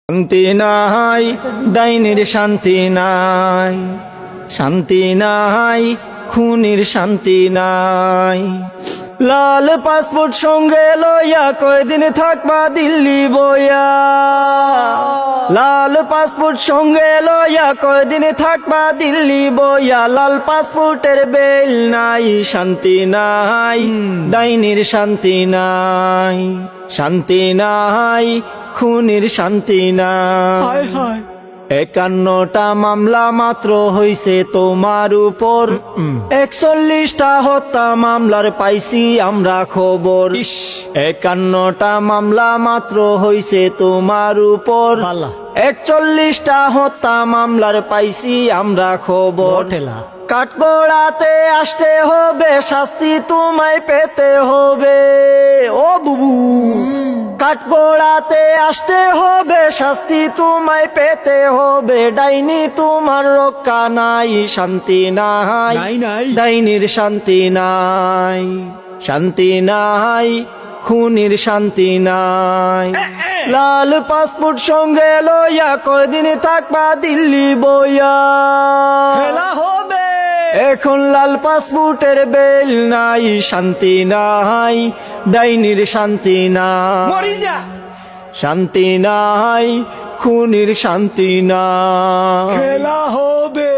শান্তি নাই, ডাইনির শান্তি নাই, শান্তি নাই, খুনির শান্তি নাই। লাল পাসপোর্ট সঙ্গে লইয়া কয়দিন থাকবা দিল্লি বইয়া, লাল পাসপোর্ট সঙ্গে লইয়া কয়দিন থাকবা দিল্লি বইয়া। লাল পাসপোর্টের বেল নাই, শান্তি নাই, ডাইনির শান্তি নাই, শান্তি নাই, খুনির শান্তি নাই। 51টা মামলা মাত্র হইছে তোমার উপর, 41টা হত্যা মামলার পাইছি আমরা খবর। 51টা মামলা মাত্র হইছে তোমার উপর, 41টা হত্যা মামলার পাইছি আমরা খবর। কাঠগড়াতে আসতে হবে, শাস্তি তোমায় পেতে হবে। ও বুবু, কাঠগড়াতে আসতে হবে, শাস্তি তোমায় পেতে হবে। ডাইনি তোমার রক্ষা নাই, শান্তি নাই, ডাইনির শান্তি নাই, শান্তি নাই, খুনির শান্তি নাই। লাল পাসপোর্ট সঙ্গে লইয়া কয়দিন থাকবা দিল্লি বইয়া, খেলা হবে এখন। লাল পাসপোর্টের বেল নাই, শান্তি নাই, ডাইনির শান্তি নাই, শান্তি নাই, খুনির শান্তি নাই। খেলা হবে